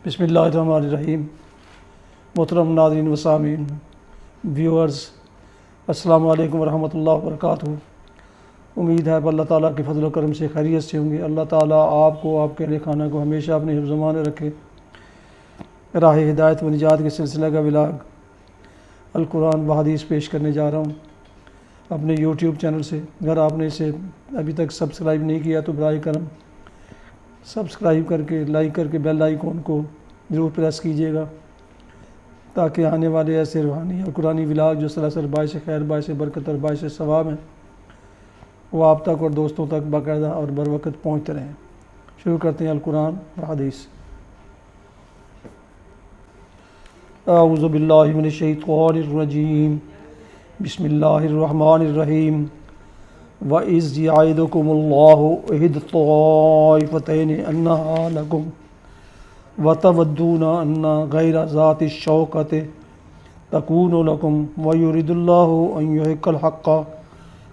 بسم اللہ الرحمن الرحیم۔ محترم ناظرین و سامعین، ویورز، السلام علیکم ورحمۃ اللہ وبرکاتہ۔ امید ہے اللہ تعالیٰ کے فضل و کرم سے خیریت سے ہوں گے۔ اللہ تعالیٰ آپ کو، آپ کے اہل خانہ کو ہمیشہ اپنے حفظ و امان میں رکھے۔ راہ ہدایت و نجات کے سلسلہ کا ولاگ القرآن و حدیث پیش کرنے جا رہا ہوں اپنے یوٹیوب چینل سے۔ اگر آپ نے اسے ابھی تک سبسکرائب نہیں کیا تو برائے کرم سبسکرائب کر کے، لائک کر کے بیل آئیکن کو ضرور پریس کیجیے گا، تاکہ آنے والے ایسے روحانی اور قرآنی ولاگ جو سراسر باعث خیر، باعث برکت اور باعث ثواب ہیں، وہ آپ تک اور دوستوں تک باقاعدہ اور بر وقت پہنچتے رہیں۔ شروع کرتے ہیں القرآن و حدیث۔ اعوذ باللہ من الشیطان الرجیم، بسم اللہ الرحمن الرحیم۔ وَإِذْ يَعِدُكُمُ اللَّهُ إِحْدَى الطَّائِفَتَيْنِ أَنَّهَا لَكُمْ وَتَوَدُّونَ أَنَّ غَيْرَ ذَاتِ الشَّوْكَةِ تَكُونُ لَكُمْ وَيُرِيدُ اللَّهُ أَن يُحِقَّ الْحَقَّ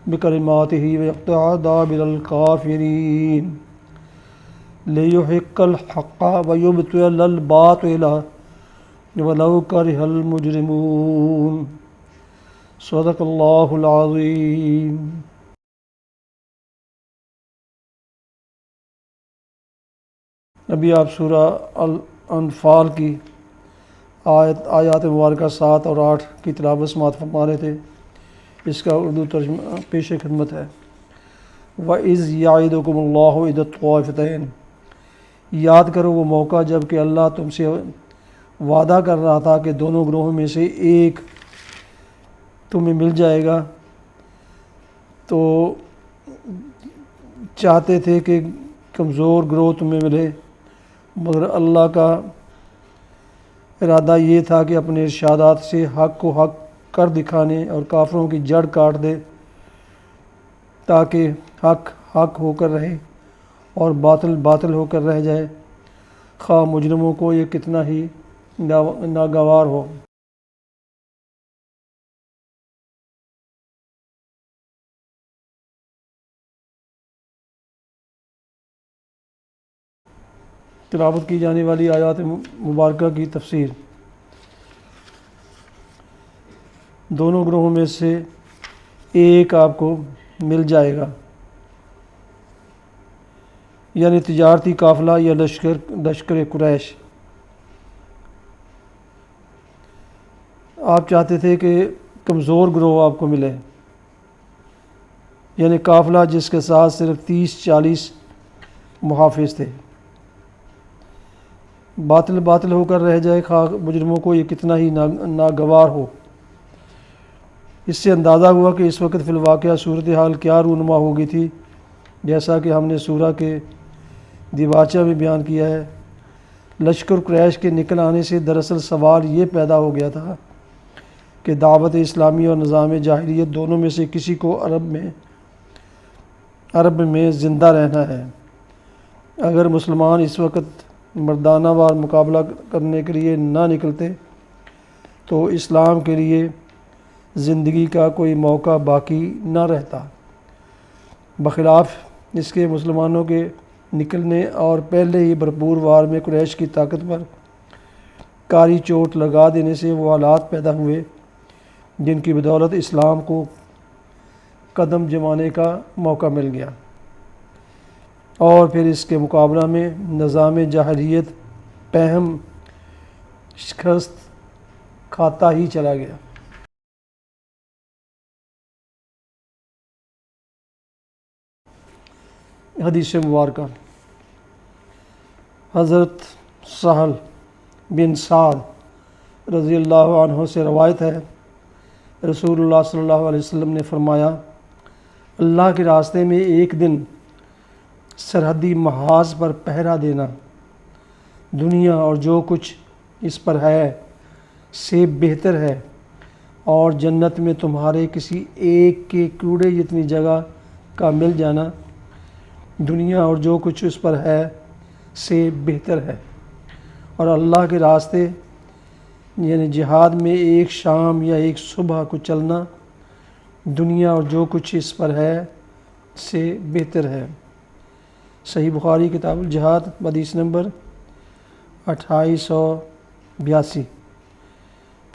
بِكَلِمَاتِهِ وَيَقْطَعَ دَابِرَ الْكَافِرِينَ لِيُحِقَّ الْحَقَّ وَيُبْطِلَ الْبَاطِلَ وَلَوْ كَرِهَ الْمُجْرِمُونَ۔ صدق اللہ العظیم۔ ابھی آپ سورہ الانفال کی آیات مبارکہ 7 اور 8 کی تلاوت سماعت فرما رہے تھے۔ اس کا اردو ترجمہ پیش خدمت ہے۔ وَإِذْ يَعِدُكُمُ اللَّهُ إِحْدَى الطَّائِفَتَيْنِ، یاد کرو وہ موقع جب کہ اللہ تم سے وعدہ کر رہا تھا کہ دونوں گروہوں میں سے ایک تمہیں مل جائے گا۔ تو چاہتے تھے کہ کمزور گروہ تمہیں ملے، مگر اللہ کا ارادہ یہ تھا کہ اپنے ارشادات سے حق کو حق کر دکھانے اور کافروں کی جڑ کاٹ دے، تاکہ حق حق ہو کر رہے اور باطل باطل ہو کر رہ جائے، خواہ مجرموں کو یہ کتنا ہی ناگوار ہو۔ تلاوت کی جانے والی آیات مبارکہ کی تفسیر۔ دونوں گروہوں میں سے ایک آپ کو مل جائے گا، یعنی تجارتی قافلہ یا لشکر قریش۔ آپ چاہتے تھے کہ کمزور گروہ آپ کو ملے، یعنی قافلہ جس کے ساتھ صرف 30-40 محافظ تھے، باطل باطل ہو کر رہ جائے، خواہ مجرموں کو یہ کتنا ہی ناگوار ہو۔ اس سے اندازہ ہوا کہ اس وقت فی الواقعہ صورتحال کیا رونما ہو گئی تھی، جیسا کہ ہم نے سورہ کے دیباچہ میں بیان کیا ہے۔ لشکر قریش کے نکل آنے سے دراصل سوال یہ پیدا ہو گیا تھا کہ دعوت اسلامی اور نظام جاہلیت دونوں میں سے کسی کو عرب میں زندہ رہنا ہے۔ اگر مسلمان اس وقت مردانہ وار مقابلہ کرنے کے لیے نہ نکلتے تو اسلام کے لیے زندگی کا کوئی موقع باقی نہ رہتا، بخلاف اس کے مسلمانوں کے نکلنے اور پہلے ہی بھرپور وار میں قریش کی طاقت پر کاری چوٹ لگا دینے سے وہ حالات پیدا ہوئے جن کی بدولت اسلام کو قدم جمانے کا موقع مل گیا، اور پھر اس کے مقابلہ میں نظام جاہلیت پہم شکست کھاتا ہی چلا گیا۔ حدیث مبارکہ۔ حضرت سہل بن سعد رضی اللہ عنہ سے روایت ہے، رسول اللہ صلی اللہ علیہ وسلم نے فرمایا، اللہ کے راستے میں ایک دن سرحدی محاذ پر پہرا دینا دنیا اور جو کچھ اس پر ہے سے بہتر ہے، اور جنت میں تمہارے کسی ایک کے کوڑے جتنی جگہ کا مل جانا دنیا اور جو کچھ اس پر ہے سے بہتر ہے، اور اللہ کے راستے یعنی جہاد میں ایک شام یا ایک صبح کو چلنا دنیا اور جو کچھ اس پر ہے سے بہتر ہے۔ صحیح بخاری کتاب الجہاد حدیث نمبر 2882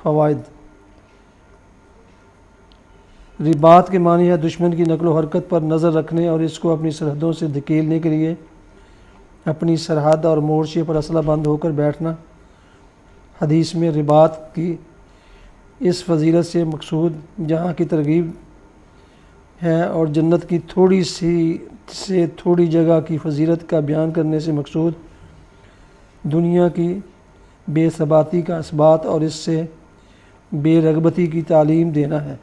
فوائد۔ رباط کے معنی ہے دشمن کی نقل و حرکت پر نظر رکھنے اور اس کو اپنی سرحدوں سے دھکیلنے کے لیے اپنی سرحد اور مورچے پر اسلحہ بند ہو کر بیٹھنا۔ حدیث میں رباط کی اس فضیلت سے مقصود جہاں کی ترغیب ہے اور جنت کی تھوڑی جگہ کی فضیلت کا بیان کرنے سے مقصود دنیا کی بے ثباتی کا اثبات اور اس سے بے رغبتی کی تعلیم دینا ہے۔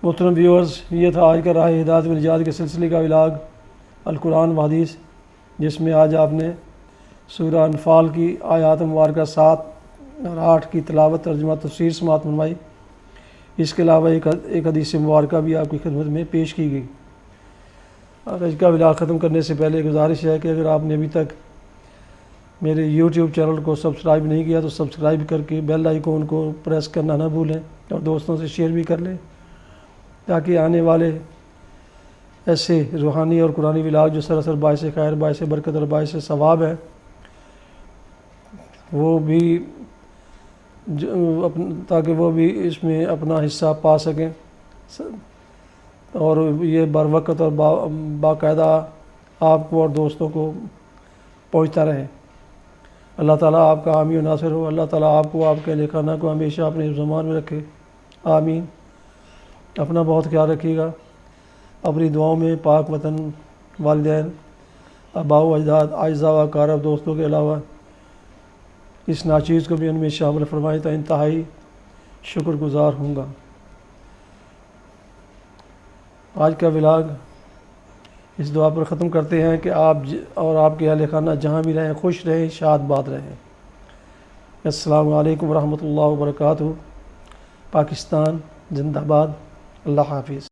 محترم ویورز، یہ تھا آج کا راہ ہدایت و نجات کے سلسلے کا ولاگ القرآن و حدیث، جس میں آج آپ نے سورہ انفال کی آیات مبارکہ 7 اور 8 کی تلاوت، ترجمہ، تفسیر سماعت فرمائی۔ اس کے علاوہ ایک حدیث مبارکہ بھی آپ کی خدمت میں پیش کی گئی۔ اور آج کا ولاگ ختم کرنے سے پہلے گزارش ہے کہ اگر آپ نے ابھی تک میرے یوٹیوب چینل کو سبسکرائب نہیں کیا تو سبسکرائب کر کے بیل آئیکن کو پریس کرنا نہ بھولیں اور دوستوں سے شیئر بھی کر لیں، تاکہ آنے والے ایسے روحانی اور قرآنی ولاگ جو سراسر باعث خیر، باعث برکت اور باعث ثواب ہے، وہ بھی تاکہ وہ بھی اس میں اپنا حصہ پا سکیں اور یہ بر وقت اور باقاعدہ آپ کو اور دوستوں کو پہنچتا رہے۔ اللہ تعالیٰ آپ کا حامی و ناصر ہو۔ اللہ تعالیٰ آپ کو، آپ کے اہل خانہ کو ہمیشہ اپنے زمان میں رکھے، آمین۔ اپنا بہت خیال رکھیے گا۔ اپنی دعاؤں میں پاک وطن، والدین، آباء و اجداد، اعزاء و اقارب، دوستوں کے علاوہ اس ناچیز کو بھی ان میں شامل فرمائیں تو انتہائی شکر گزار ہوں گا۔ آج کا ولاگ اس دعا پر ختم کرتے ہیں کہ آپ اور آپ کے اہل خانہ جہاں بھی رہیں خوش رہیں، شاد باد رہیں۔ السلام علیکم ورحمۃ اللہ وبرکاتہ۔ پاکستان زندہ باد۔ اللہ حافظ۔